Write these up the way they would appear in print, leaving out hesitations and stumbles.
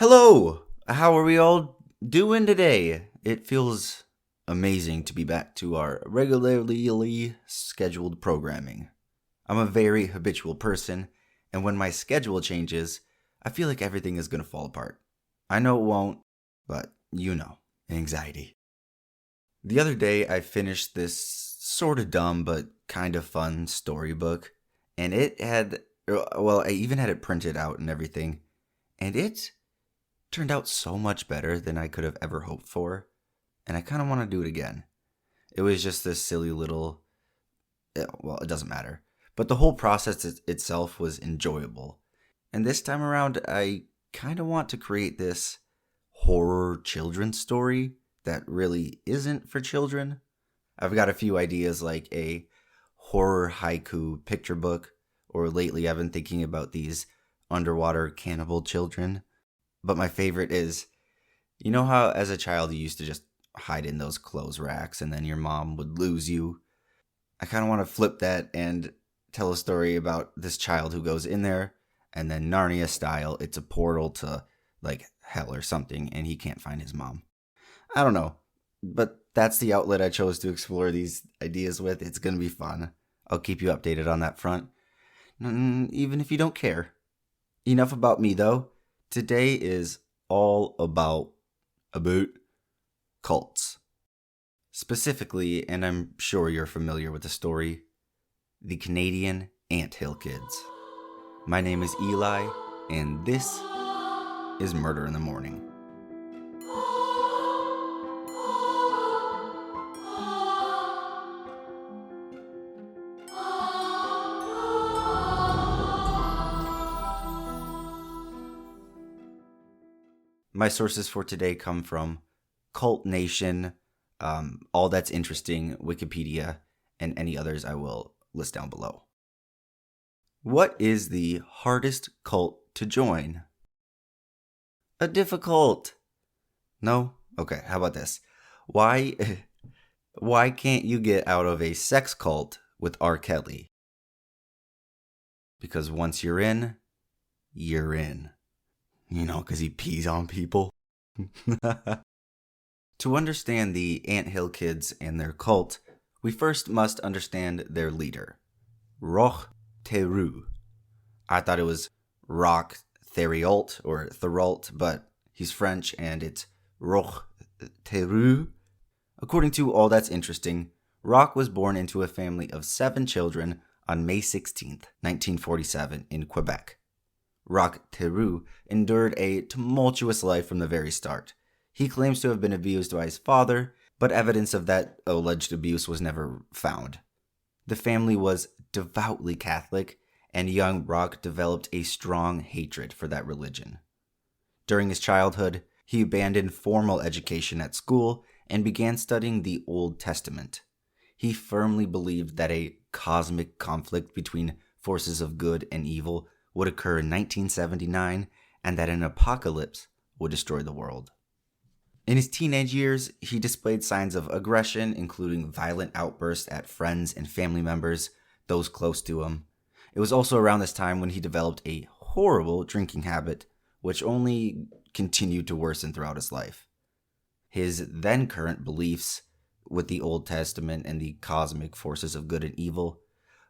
Hello! How are we all doing today? It feels amazing to be back to our regularly scheduled programming. I'm a very habitual person, and when my schedule changes, I feel like everything is going to fall apart. I know it won't, but anxiety. The other day, I finished this sort of dumb but kind of fun storybook, and I even had it printed out and everything, and it turned out so much better than I could have ever hoped for, and I kind of want to do it again. It was just this silly little, it doesn't matter. But the whole process itself was enjoyable. And this time around, I kind of want to create this horror children's story that really isn't for children. I've got a few ideas like a horror haiku picture book, or lately I've been thinking about these underwater cannibal children. But my favorite is, you know how as a child you used to just hide in those clothes racks and then your mom would lose you? I kind of want to flip that and tell a story about this child who goes in there, and then Narnia style, it's a portal to like hell or something, and he can't find his mom. I don't know, but that's the outlet I chose to explore these ideas with. It's going to be fun. I'll keep you updated on that front, even if you don't care. Enough about me, though. Today is all about cults. Specifically, and I'm sure you're familiar with the story, the Canadian Anthill Kids. My name is Eli, and this is Murder in the Morning. My sources for today come from Cult Nation, All That's Interesting, Wikipedia, and any others I will list down below. What is the hardest cult to join? A difficult. No? Okay, how about this? Why can't you get out of a sex cult with R. Kelly? Because once you're in, you're in. Because he pees on people. To understand the Anthill Kids and their cult, we first must understand their leader, Roch Theriault. I thought it was Roch Theriault or Theriault, but he's French and it's Roch Theriault. According to All That's Interesting, Roch was born into a family of 7 children on May 16th, 1947 in Quebec. Roch Theriault endured a tumultuous life from the very start. He claims to have been abused by his father, but evidence of that alleged abuse was never found. The family was devoutly Catholic, and young Roch developed a strong hatred for that religion. During his childhood, he abandoned formal education at school and began studying the Old Testament. He firmly believed that a cosmic conflict between forces of good and evil would occur in 1979, and that an apocalypse would destroy the world. In his teenage years, he displayed signs of aggression, including violent outbursts at friends and family members, those close to him. It was also around this time when he developed a horrible drinking habit, which only continued to worsen throughout his life. His then current beliefs with the Old Testament and the cosmic forces of good and evil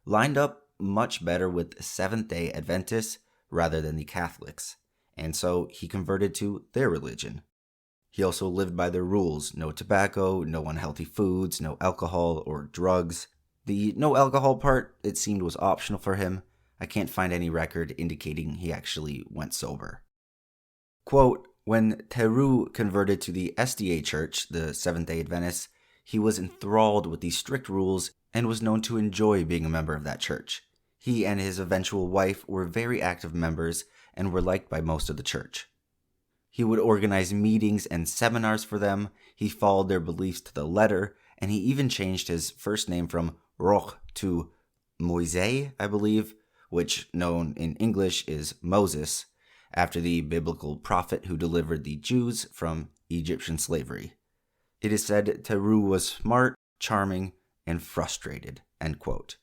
lined up much better with Seventh-day Adventists rather than the Catholics, and so he converted to their religion. He also lived by their rules: no tobacco, no unhealthy foods, no alcohol or drugs. The no alcohol part, it seemed, was optional for him. I can't find any record indicating he actually went sober. Quote, when Theriault converted to the SDA Church, the Seventh-day Adventists, he was enthralled with these strict rules and was known to enjoy being a member of that church. He and his eventual wife were very active members and were liked by most of the church. He would organize meetings and seminars for them, he followed their beliefs to the letter, and he even changed his first name from Roch to Moise, I believe, which known in English is Moses, after the biblical prophet who delivered the Jews from Egyptian slavery. It is said Theriault was smart, charming, and frustrated, end quote.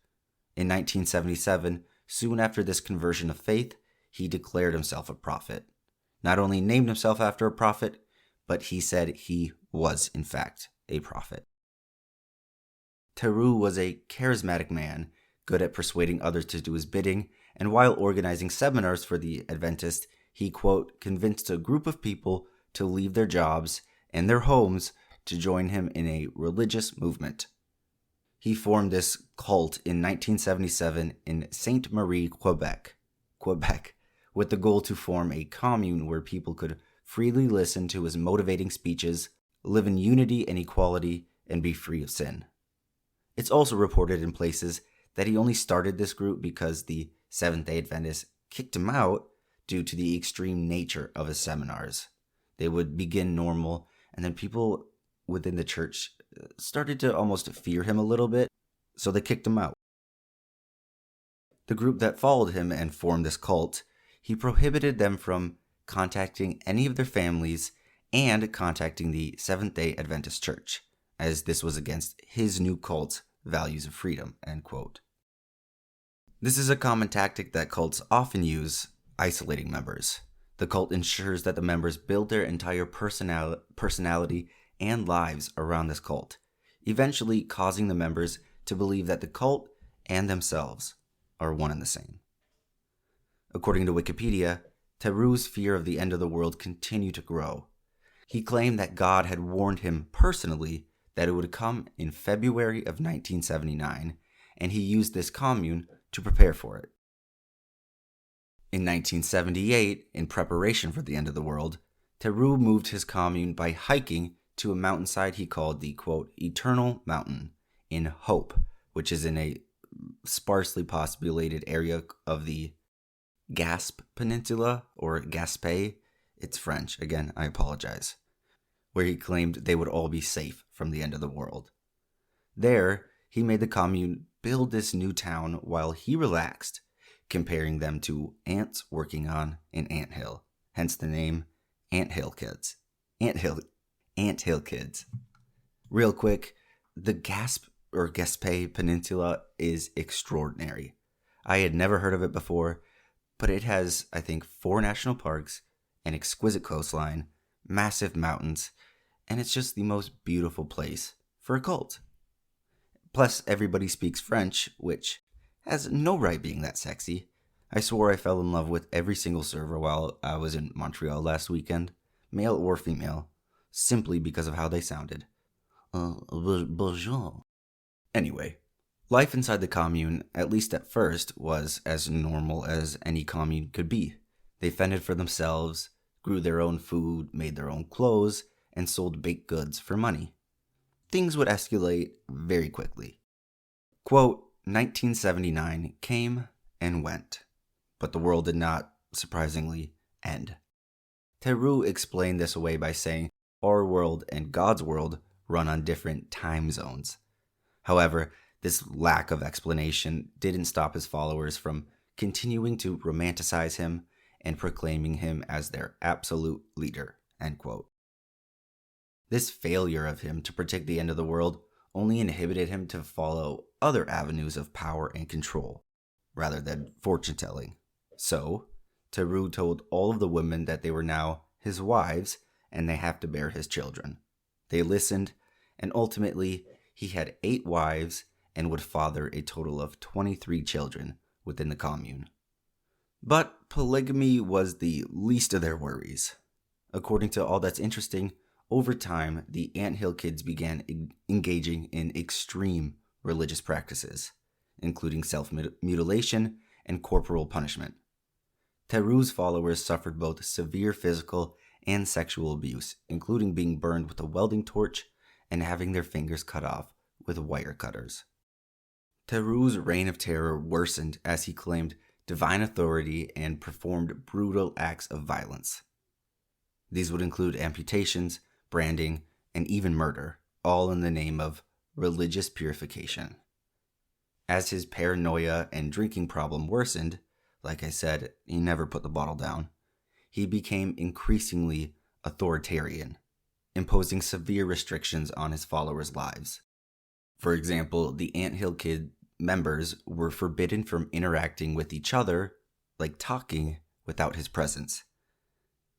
In 1977, soon after this conversion of faith, he declared himself a prophet. not only named himself after a prophet, but he said he was, in fact, a prophet. Theriault was a charismatic man, good at persuading others to do his bidding, and while organizing seminars for the Adventist, he, quote, convinced a group of people to leave their jobs and their homes to join him in a religious movement. He formed this cult in 1977 in Sainte Marie, Quebec, with the goal to form a commune where people could freely listen to his motivating speeches, live in unity and equality, and be free of sin. It's also reported in places that he only started this group because the Seventh-day Adventists kicked him out due to the extreme nature of his seminars. They would begin normal, and then people within the church started to almost fear him a little bit, so they kicked him out. The group that followed him and formed this cult, he prohibited them from contacting any of their families and contacting the Seventh-day Adventist Church, as this was against his new cult's values of freedom, end quote. This is a common tactic that cults often use, isolating members. The cult ensures that the members build their entire personality and lives around this cult, eventually causing the members to believe that the cult and themselves are one and the same. According to Wikipedia, Theriault's fear of the end of the world continued to grow. He claimed that God had warned him personally that it would come in February of 1979, and he used this commune to prepare for it. In 1978, in preparation for the end of the world, Theriault moved his commune by hiking to a mountainside he called the, quote, Eternal Mountain in Hope, which is in a sparsely populated area of the Gaspe Peninsula, or Gaspé. It's French. Again, I apologize. Where he claimed they would all be safe from the end of the world. There, he made the commune build this new town while he relaxed, comparing them to ants working on an anthill, hence the name Anthill Kids. Anthill Kids. Real quick, the Gaspé Peninsula is extraordinary. I had never heard of it before, but it has, I think, 4 national parks, an exquisite coastline, massive mountains, and it's just the most beautiful place for a cult. Plus, everybody speaks French, which has no right being that sexy. I swore I fell in love with every single server while I was in Montreal last weekend, male or female, simply because of how they sounded. Bonjour. Anyway, life inside the commune, at least at first, was as normal as any commune could be. They fended for themselves, grew their own food, made their own clothes, and sold baked goods for money. Things would escalate very quickly. Quote, 1979 came and went, but the world did not, surprisingly, end. Theriault explained this away by saying our world and God's world run on different time zones. However, this lack of explanation didn't stop his followers from continuing to romanticize him and proclaiming him as their absolute leader, end quote. This failure of him to predict the end of the world only inhibited him to follow other avenues of power and control, rather than fortune-telling. So, Theriault told all of the women that they were now his wives and they have to bear his children. They listened, and ultimately, he had 8 wives and would father a total of 23 children within the commune. But polygamy was the least of their worries. According to All That's Interesting, over time, the Anthill Kids began engaging in extreme religious practices, including self-mutilation and corporal punishment. Theriault's followers suffered both severe physical and sexual abuse, including being burned with a welding torch and having their fingers cut off with wire cutters. Theriault's reign of terror worsened as he claimed divine authority and performed brutal acts of violence. These would include amputations, branding, and even murder, all in the name of religious purification. As his paranoia and drinking problem worsened, like I said, he never put the bottle down, he became increasingly authoritarian, imposing severe restrictions on his followers' lives. For example, the Anthill Kid members were forbidden from interacting with each other, like talking, without his presence.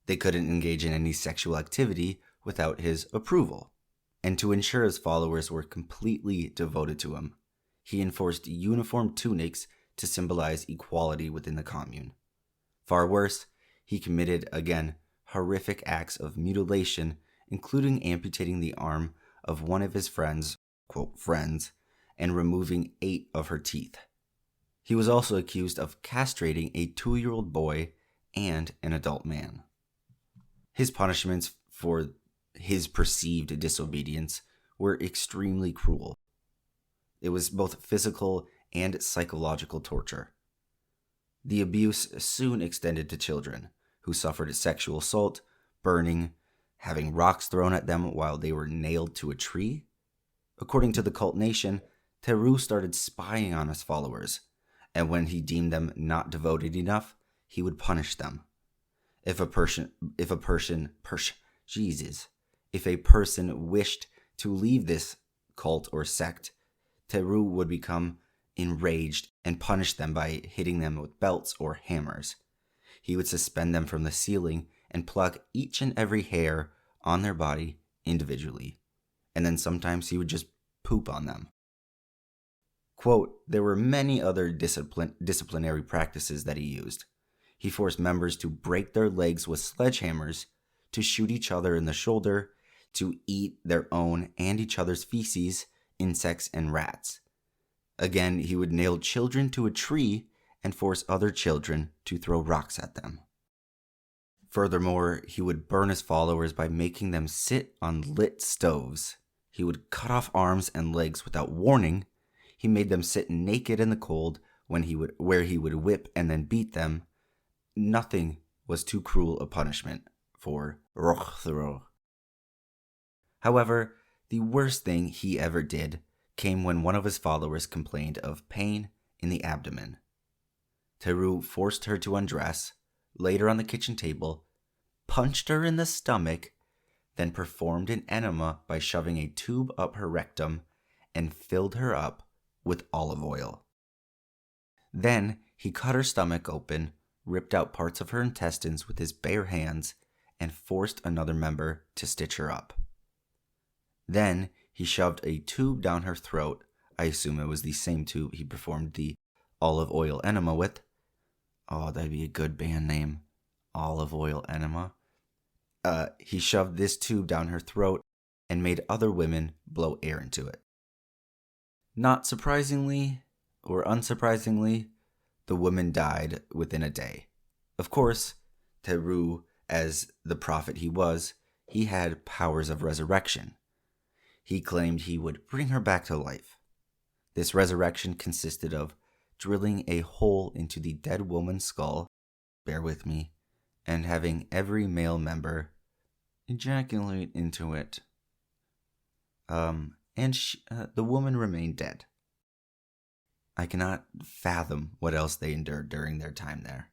They couldn't engage in any sexual activity without his approval. And to ensure his followers were completely devoted to him, he enforced uniform tunics to symbolize equality within the commune. Far worse, he committed, again, horrific acts of mutilation, including amputating the arm of one of his friends, quote, friends, and removing 8 of her teeth. He was also accused of castrating a 2-year-old boy and an adult man. His punishments for his perceived disobedience were extremely cruel. It was both physical and psychological torture. The abuse soon extended to children, who suffered sexual assault, burning, having rocks thrown at them while they were nailed to a tree. According to the cult nation, Theriault started spying on his followers, and when he deemed them not devoted enough, he would punish them. If a person wished to leave this cult or sect, Theriault would become enraged and punish them by hitting them with belts or hammers. He would suspend them from the ceiling and pluck each and every hair on their body individually, and then sometimes he would just poop on them. Quote, there were many other disciplinary practices that he used. He forced members to break their legs with sledgehammers, to shoot each other in the shoulder, to eat their own and each other's feces, insects, and rats. Again, he would nail children to a tree and force other children to throw rocks at them. Furthermore, he would burn his followers by making them sit on lit stoves. He would cut off arms and legs without warning. He made them sit naked in the cold where he would whip and then beat them. Nothing was too cruel a punishment for Roch Theriault. However, the worst thing he ever did came when one of his followers complained of pain in the abdomen. Theriault forced her to undress, laid her on the kitchen table, punched her in the stomach, then performed an enema by shoving a tube up her rectum and filled her up with olive oil. Then he cut her stomach open, ripped out parts of her intestines with his bare hands, and forced another member to stitch her up. Then he shoved a tube down her throat. I assume it was the same tube he performed the olive oil enema with. Oh, that'd be a good band name. Olive oil enema. He shoved this tube down her throat and made other women blow air into it. Not surprisingly, or unsurprisingly, the woman died within a day. Of course, Theriault, as the prophet he was, he had powers of resurrection. He claimed he would bring her back to life. This resurrection consisted of drilling a hole into the dead woman's skull, bear with me, and having every male member ejaculate into it. The woman remained dead. I cannot fathom what else they endured during their time there.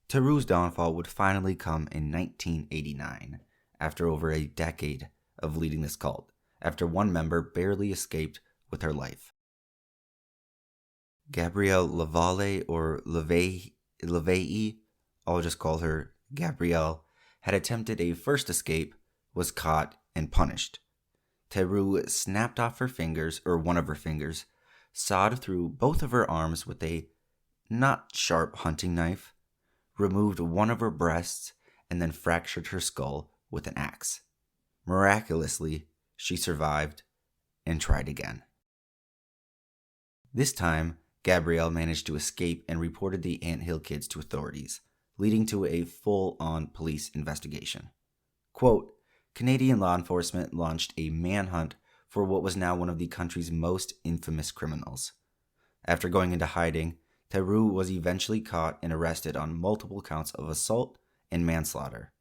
Theriault's downfall would finally come in 1989, after over a decade of leading this cult, after one member barely escaped with her life. Gabrielle Lavalle, or Leveille, I'll just call her Gabrielle, had attempted a first escape, was caught, and punished. Theriault snapped off her fingers, or one of her fingers, sawed through both of her arms with a not sharp hunting knife, removed one of her breasts, and then fractured her skull with an axe. Miraculously, she survived and tried again. This time, Gabrielle managed to escape and reported the Anthill kids to authorities, leading to a full-on police investigation. Quote, Canadian law enforcement launched a manhunt for what was now one of the country's most infamous criminals. After going into hiding, Theriault was eventually caught and arrested on multiple counts of assault and manslaughter,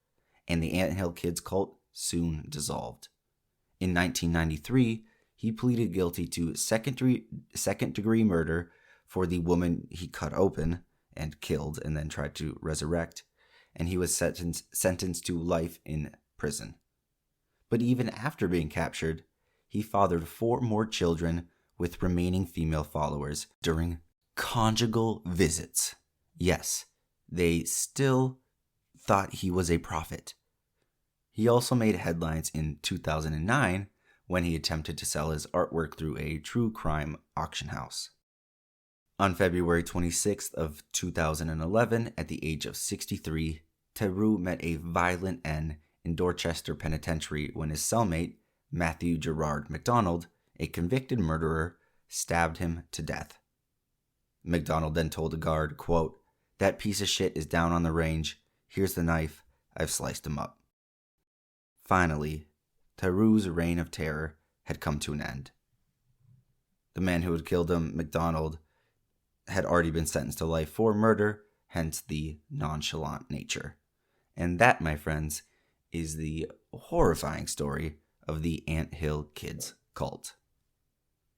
and the Anthill kids cult soon dissolved. In 1993, he pleaded guilty to second-degree murder for the woman he cut open and killed and then tried to resurrect, and he was sentenced to life in prison. But even after being captured, he fathered 4 more children with remaining female followers during conjugal visits. Yes, they still thought he was a prophet. He also made headlines in 2009 when he attempted to sell his artwork through a true crime auction house. On February 26th of 2011, at the age of 63, Theriault met a violent end in Dorchester Penitentiary when his cellmate, Matthew Gerard MacDonald, a convicted murderer, stabbed him to death. MacDonald then told a guard, quote, "That piece of shit is down on the range. Here's the knife. I've sliced him up." Finally, Theriault's reign of terror had come to an end. The man who had killed him, MacDonald, had already been sentenced to life for murder, hence the nonchalant nature. And that, my friends, is the horrifying story of the Ant Hill Kids cult.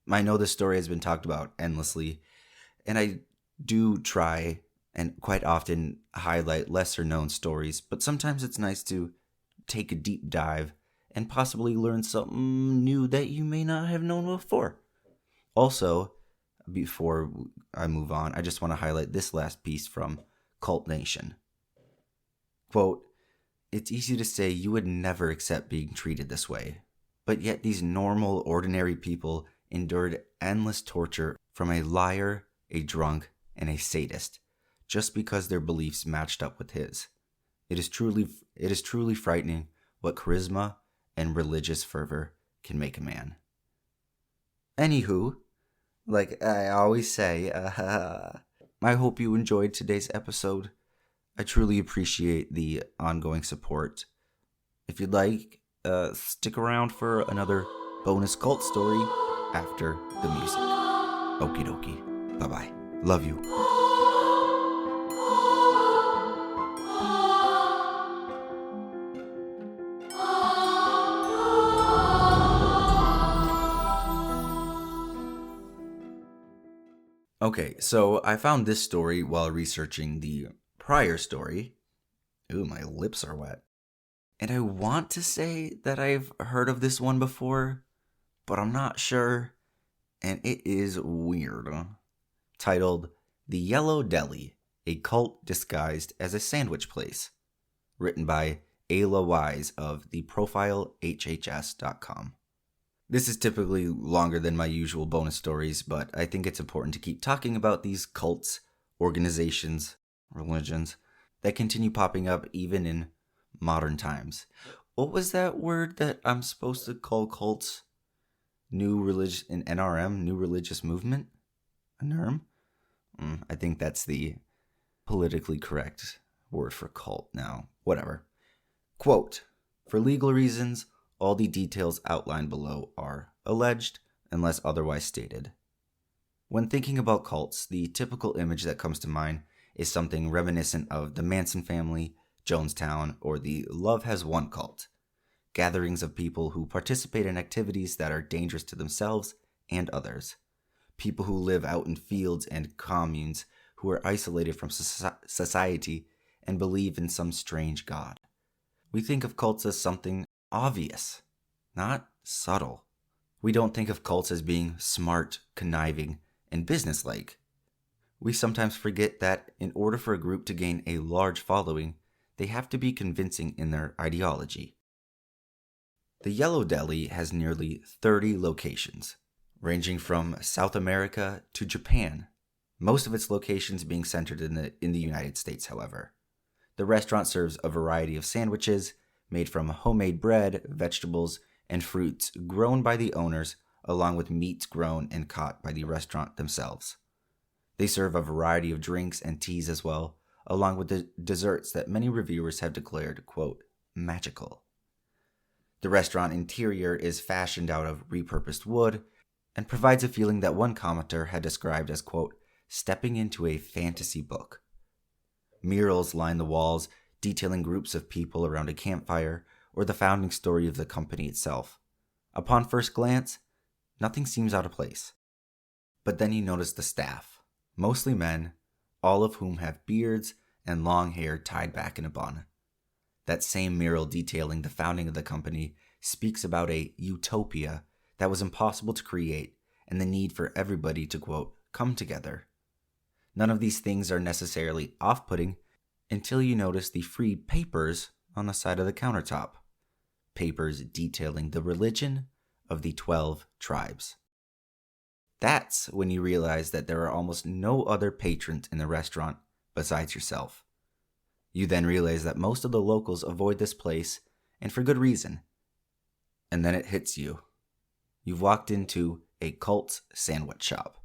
I know this story has been talked about endlessly, and I do try and quite often highlight lesser known stories, but sometimes it's nice to take a deep dive and possibly learn something new that you may not have known before. Also, before I move on, I just want to highlight this last piece from Cult Nation. Quote, "It's easy to say you would never accept being treated this way, but yet these normal, ordinary people endured endless torture from a liar, a drunk, and a sadist, just because their beliefs matched up with his. It is truly frightening what charisma and religious fervor can make a man." Anywho, like I always say, I hope you enjoyed today's episode. I truly appreciate the ongoing support. If you'd like, stick around for another bonus cult story after the music. Okie dokie. Bye-bye. Love you. Okay, so I found this story while researching the prior story. Ooh, my lips are wet. And I want to say that I've heard of this one before, but I'm not sure. And it is weird. Titled, "The Yellow Deli, a Cult Disguised as a Sandwich Place." Written by Ayla Wise of theprofilehhs.com. This is typically longer than my usual bonus stories, but I think it's important to keep talking about these cults, organizations, religions that continue popping up even in modern times. What was that word that I'm supposed to call cults? New religion, an NRM, new religious movement? A NERM? I think that's the politically correct word for cult now. Whatever. Quote, "For legal reasons, all the details outlined below are alleged unless otherwise stated. When thinking about cults, the typical image that comes to mind is something reminiscent of the Manson family, Jonestown, or the Love Has Won cult. Gatherings of people who participate in activities that are dangerous to themselves and others. People who live out in fields and communes who are isolated from society and believe in some strange god. We think of cults as something obvious, not subtle. We don't think of cults as being smart, conniving, and businesslike. We sometimes forget that in order for a group to gain a large following, they have to be convincing in their ideology. The Yellow Deli has nearly 30 locations, ranging from South America to Japan, most of its locations being centered in the United States, however. The restaurant serves a variety of sandwiches made from homemade bread, vegetables, and fruits grown by the owners, along with meats grown and caught by the restaurant themselves. They serve a variety of drinks and teas as well, along with the desserts that many reviewers have declared, quote, magical. The restaurant interior is fashioned out of repurposed wood and provides a feeling that one commenter had described as, quote, stepping into a fantasy book. Murals line the walls, detailing groups of people around a campfire or the founding story of the company itself. Upon first glance, nothing seems out of place. But then you notice the staff, mostly men, all of whom have beards and long hair tied back in a bun. That same mural detailing the founding of the company speaks about a utopia that was impossible to create and the need for everybody to, quote, come together. None of these things are necessarily off-putting, until you notice the free papers on the side of the countertop. Papers detailing the religion of the 12 tribes. That's when you realize that there are almost no other patrons in the restaurant besides yourself. You then realize that most of the locals avoid this place, and for good reason. And then it hits you. You've walked into a cult sandwich shop.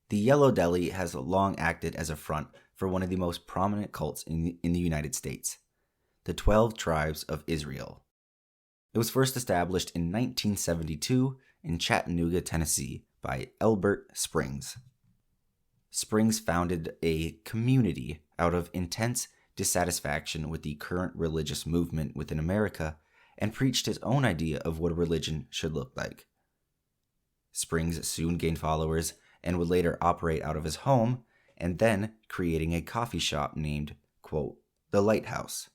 The Yellow Deli has long acted as a front for one of the most prominent cults in the United States, the 12 Tribes of Israel. It was first established in 1972 in Chattanooga, Tennessee by Elbert Springs. Springs founded a community out of intense dissatisfaction with the current religious movement within America and preached his own idea of what a religion should look like. Springs soon gained followers and would later operate out of his home and then creating a coffee shop named, quote, The Lighthouse.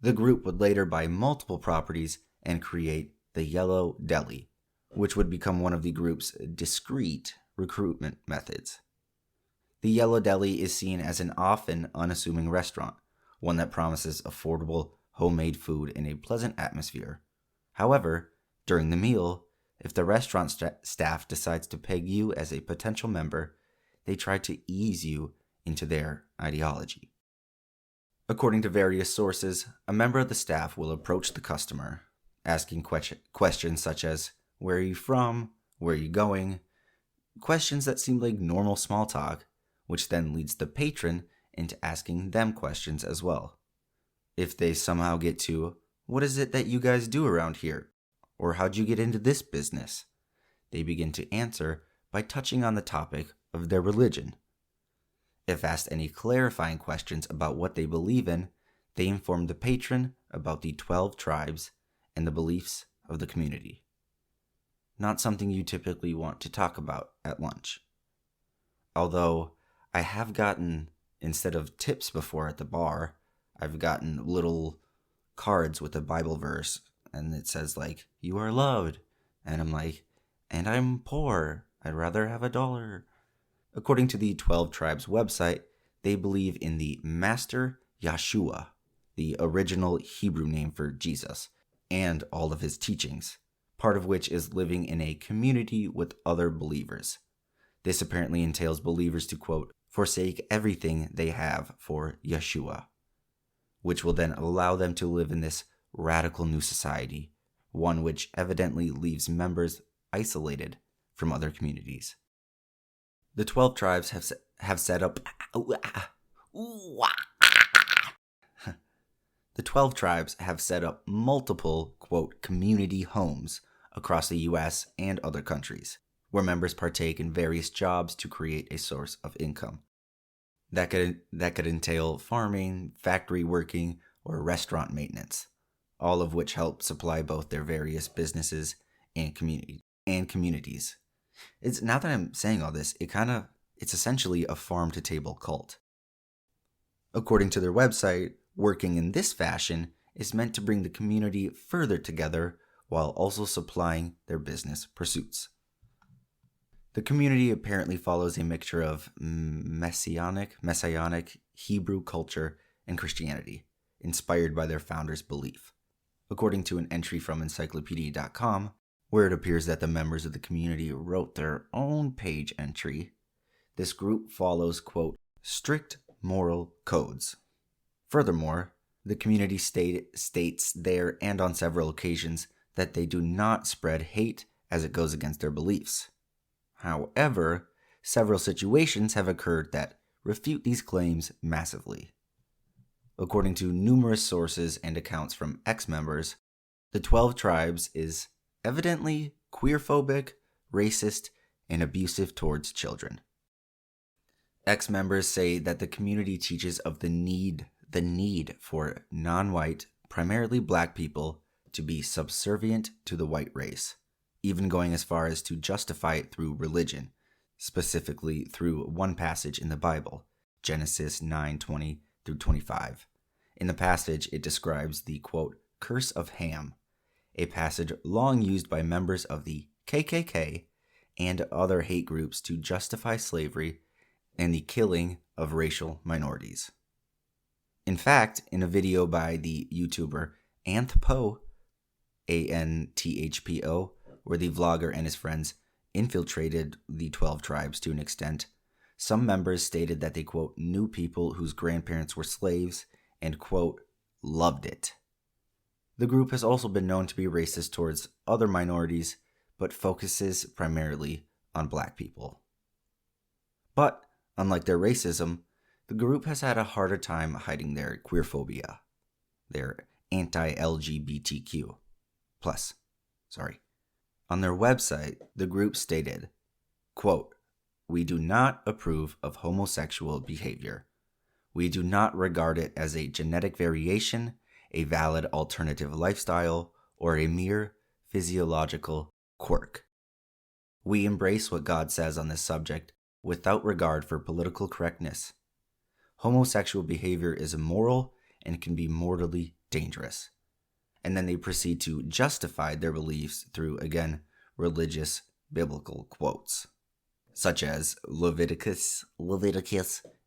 The group would later buy multiple properties and create the Yellow Deli, which would become one of the group's discreet recruitment methods. The Yellow Deli is seen as an often unassuming restaurant, one that promises affordable, homemade food in a pleasant atmosphere. However, during the meal, if the restaurant staff decides to peg you as a potential member, they try to ease you into their ideology. According to various sources, a member of the staff will approach the customer, asking questions such as, where are you from? Where are you going? Questions that seem like normal small talk, which then leads the patron into asking them questions as well. If they somehow get to, what is it that you guys do around here? Or how'd you get into this business? They begin to answer by touching on the topic of their religion. If asked any clarifying questions about what they believe in, they inform the patron about the 12 tribes and the beliefs of the community. Not something you typically want to talk about at lunch. Although I have gotten, instead of tips before at the bar, I've gotten little cards with a Bible verse, and it says like, you are loved. And I'm like, and I'm poor. I'd rather have $1. According to the 12 Tribes website, they believe in the Master Yeshua, the original Hebrew name for Jesus, and all of his teachings, part of which is living in a community with other believers. This apparently entails believers to, quote, forsake everything they have for Yeshua, which will then allow them to live in this radical new society, one which evidently leaves members isolated from other communities. The 12 tribes have set up The 12 tribes have set up multiple, quote, community homes across the U.S. and other countries, where members partake in various jobs to create a source of income. That could entail farming, factory working, or restaurant maintenance, all of which help supply both their various businesses and communities. It's now that I'm saying all this, it's essentially a farm-to-table cult. According to their website, working in this fashion is meant to bring the community further together while also supplying their business pursuits. The community apparently follows a mixture of messianic Hebrew culture and Christianity, inspired by their founders' belief. According to an entry from encyclopedia.com, where it appears that the members of the community wrote their own page entry, this group follows, quote, strict moral codes. Furthermore, the community states there and on several occasions that they do not spread hate as it goes against their beliefs. However, several situations have occurred that refute these claims massively. According to numerous sources and accounts from ex-members, the 12 Tribes is evidently queerphobic, racist, and abusive towards children. Ex-members say that the community teaches of the need for non-white, primarily black people, to be subservient to the white race, even going as far as to justify it through religion, specifically through one passage in the Bible, Genesis 9:20 through 25. In the passage, it describes the, quote, curse of Ham, a passage long used by members of the KKK and other hate groups to justify slavery and the killing of racial minorities. In fact, in a video by the YouTuber Anthpo, Anthpo, where the vlogger and his friends infiltrated the 12 tribes to an extent, some members stated that they, quote, knew people whose grandparents were slaves and, quote, loved it. The group has also been known to be racist towards other minorities, but focuses primarily on black people. But, unlike their racism, the group has had a harder time hiding their queerphobia, their anti-LGBTQ+. On their website, the group stated, quote, "We do not approve of homosexual behavior. We do not regard it as a genetic variation, a valid alternative lifestyle, or a mere physiological quirk. We embrace what God says on this subject without regard for political correctness. Homosexual behavior is immoral and can be mortally dangerous." And then they proceed to justify their beliefs through, again, religious biblical quotes, such as Leviticus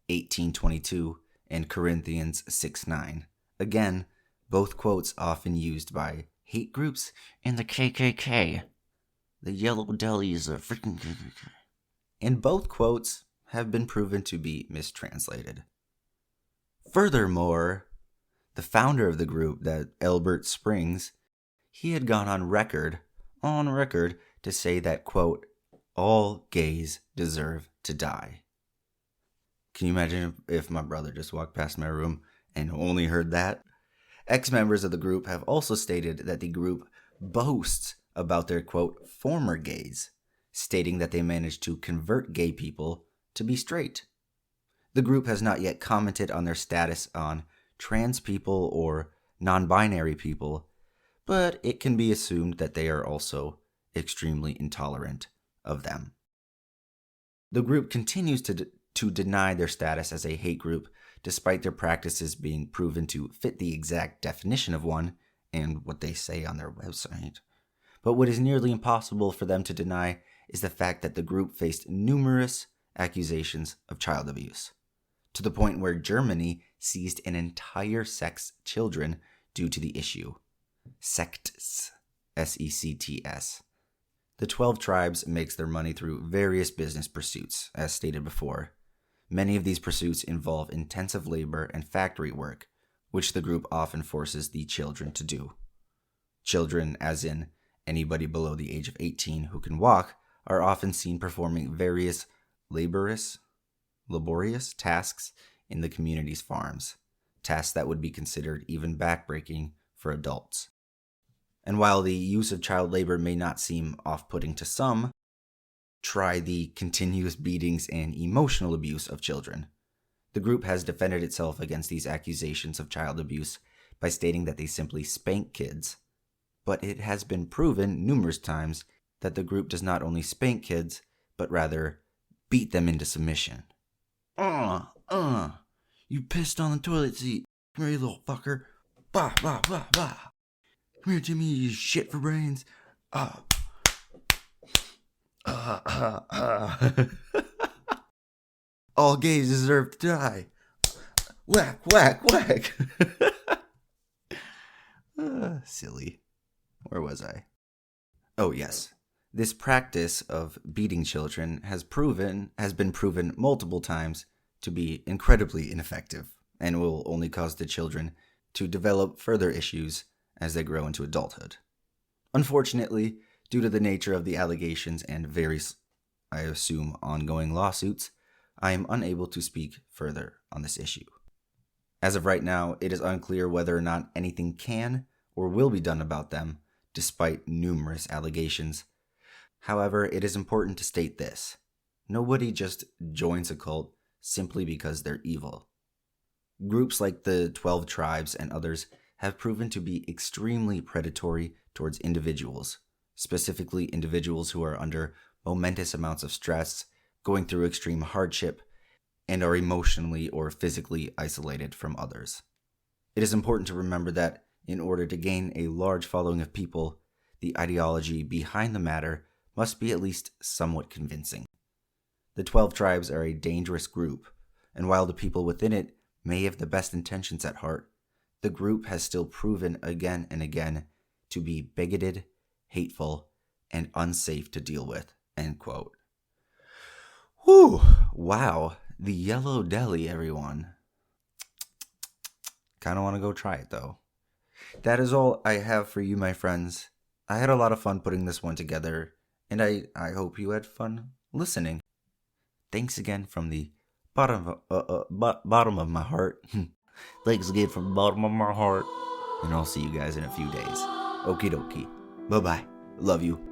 18:22 and Corinthians 6:9. Again, both quotes often used by hate groups and the KKK. The yellow delis are freaking KKK. And both quotes have been proven to be mistranslated. Furthermore, the founder of the group, that Albert Springs, he had gone on record to say that, quote, all gays deserve to die. Can you imagine if my brother just walked past my room and only heard that? Ex-members of the group have also stated that the group boasts about their, quote, former gays, stating that they managed to convert gay people to be straight. The group has not yet commented on their status on trans people or non-binary people, but it can be assumed that they are also extremely intolerant of them. The group continues to deny their status as a hate group, despite their practices being proven to fit the exact definition of one and what they say on their website. But what is nearly impossible for them to deny is the fact that the group faced numerous accusations of child abuse, to the point where Germany seized an entire sect's children due to the issue. Sects, S-E-C-T-S. The 12 tribes makes their money through various business pursuits, as stated before. Many of these pursuits involve intensive labor and factory work, which the group often forces the children to do. Children, as in anybody below the age of 18 who can walk, are often seen performing various laborious tasks in the community's farms, tasks that would be considered even backbreaking for adults. And while the use of child labor may not seem off-putting to some, try the continuous beatings and emotional abuse of children. The group has defended itself against these accusations of child abuse by stating that they simply spank kids, but it has been proven numerous times that the group does not only spank kids, but rather beat them into submission. You pissed on the toilet seat. Come here, you little fucker. Bah, bah, bah, bah. Come here, Jimmy, you shit for brains. All gays deserve to die. Whack, whack, whack. Silly. Where was I? Oh, yes. This practice of beating children has been proven multiple times to be incredibly ineffective and will only cause the children to develop further issues as they grow into adulthood. Unfortunately, due to the nature of the allegations and various, I assume, ongoing lawsuits, I am unable to speak further on this issue. As of right now, it is unclear whether or not anything can or will be done about them, despite numerous allegations. However, it is important to state this. Nobody just joins a cult simply because they're evil. Groups like the 12 tribes and others have proven to be extremely predatory towards individuals, specifically individuals who are under momentous amounts of stress, going through extreme hardship, and are emotionally or physically isolated from others. It is important to remember that in order to gain a large following of people, the ideology behind the matter must be at least somewhat convincing. The 12 tribes are a dangerous group, and while the people within it may have the best intentions at heart, the group has still proven again and again to be bigoted, hateful, and unsafe to deal with, end quote. Whew, wow, the Yellow Deli, everyone. Kind of want to go try it, though. That is all I have for you, my friends. I had a lot of fun putting this one together, and I hope you had fun listening. Thanks again from the bottom of my heart. Thanks again from the bottom of my heart. And I'll see you guys in a few days. Okie dokie. Bye-bye. Love you.